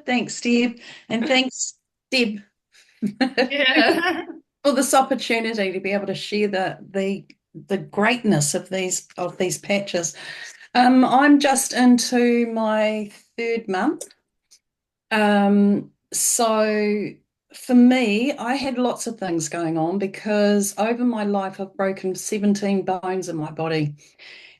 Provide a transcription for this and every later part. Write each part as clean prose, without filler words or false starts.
Thanks, Deb, and thanks, Deb, Yeah. for this opportunity to be able to share the greatness of these patches. I'm just into my third month. So for me, I had lots of things going on because over my life I've broken 17 bones in my body.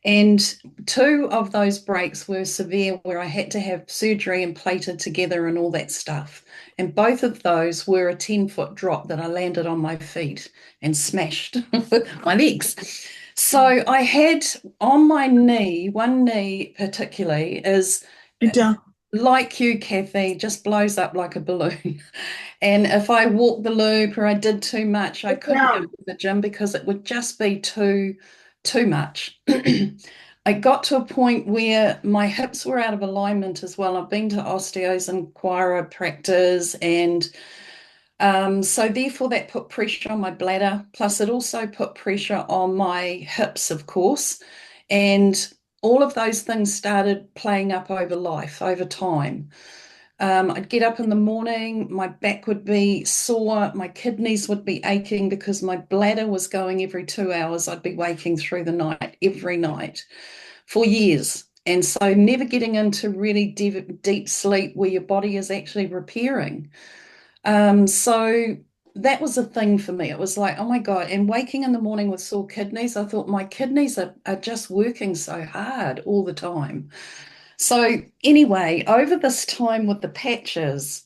And two of those breaks were severe, where I had to have surgery and plated together and all that stuff. And both of those were a 10-foot drop that I landed on my feet and smashed my legs. So I had on my knee, one knee particularly, is Yeah. like you, Kathy, just blows up like a balloon. And if I walked the loop or I did too much, I couldn't go Yeah. to the gym because it would just be too much. I got to a point where my hips were out of alignment as well. I've been to osteos and chiropractors, and so therefore that put pressure on my bladder. Plus, it also put pressure on my hips, of course, and all of those things started playing up over life, over time. I'd get up in the morning, my back would be sore, my kidneys would be aching because my bladder was going every 2 hours. I'd be waking through the night, every night for years. And so, never getting into really deep sleep where your body is actually repairing. So, that was a thing for me. It was like, oh my God. And waking in the morning with sore kidneys, I thought my kidneys are just working so hard all the time. So, anyway, over this time with the patches,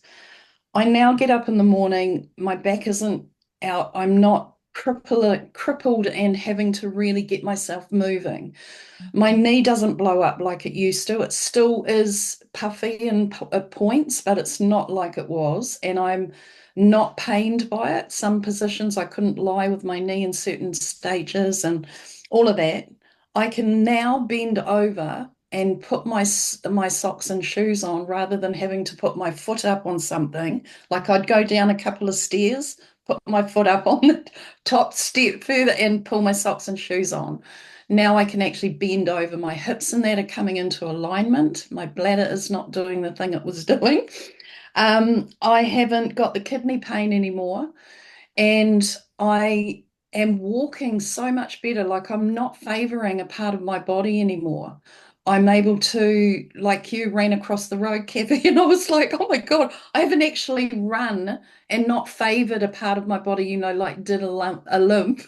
I now get up in the morning, my back isn't out, I'm not crippled and having to really get myself moving. My knee doesn't blow up like it used to. It still is puffy and at points, but it's not like it was. And I'm not pained by it. Some positions I couldn't lie with my knee in certain stages and all of that. I can now bend over and put my socks and shoes on rather than having to put my foot up on something. Like I'd go down a couple of stairs, put my foot up on the top step further and pull my socks and shoes on. Now I can actually bend over. My hips and that are coming into alignment. My bladder is not doing the thing it was doing. I haven't got the kidney pain anymore, and I am walking so much better. Like I'm not favoring a part of my body anymore. I'm able to, like you ran across the road, Kathy, and I was like, oh my God, I haven't actually run and not favored a part of my body, like did a limp.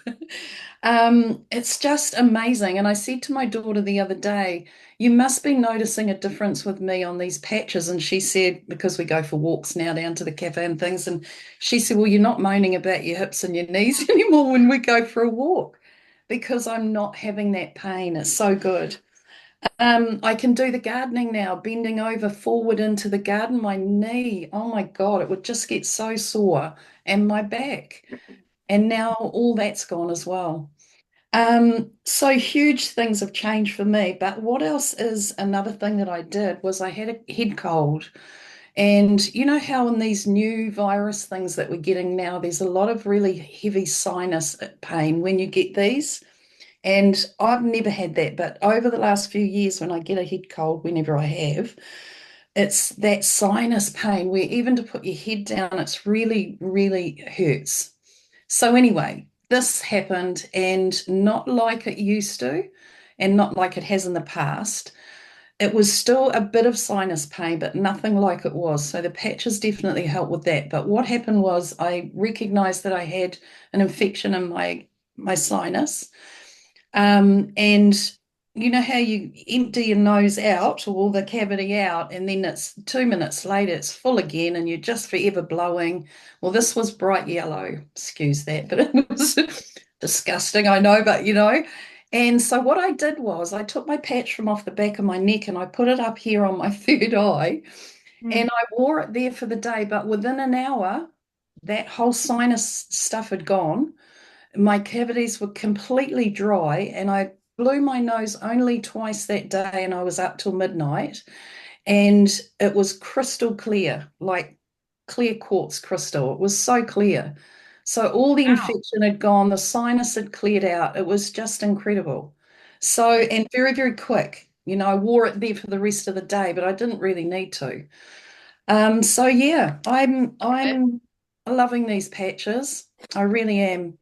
It's just amazing. And I said to my daughter the other day, you must be noticing a difference with me on these patches. And she said, because we go for walks now down to the cafe and things, and she said, well, you're not moaning about your hips and your knees anymore when we go for a walk because I'm not having that pain. It's so good. I can do the gardening now, bending over forward into the garden. My knee, oh my God, it would just get so sore, and my back. And now all that's gone as well. So huge things have changed for me. But what else is another thing that I did was I had a head cold. And you know how in these new virus things that we're getting now, there's a lot of really heavy sinus pain when you get these. And I've never had that, but over the last few years, when I get a head cold, whenever I have, it's that sinus pain where even to put your head down, it's really, really hurts. So, anyway, this happened and not like it used to, and not like it has in the past. It was still a bit of sinus pain, but nothing like it was. So, the patches definitely helped with that. But what happened was I recognized that I had an infection in my sinus. And you know how you empty your nose out or the cavity out, and then it's 2 minutes later, it's full again, and you're just forever blowing. Well, this was bright yellow, excuse that, but it was disgusting, I know, but. And so what I did was I took my patch from off the back of my neck and I put it up here on my third eye, and Mm. I wore it there for the day. But within an hour, that whole sinus stuff had gone. My cavities were completely dry, and I blew my nose only twice that day, and I was up till midnight. And it was crystal clear, like clear quartz crystal. It was so clear. So all the Wow. infection had gone, the sinus had cleared out. It was just incredible. So, and very, very quick. I wore it there for the rest of the day, but I didn't really need to. So yeah, I'm Okay. loving these patches. I really am.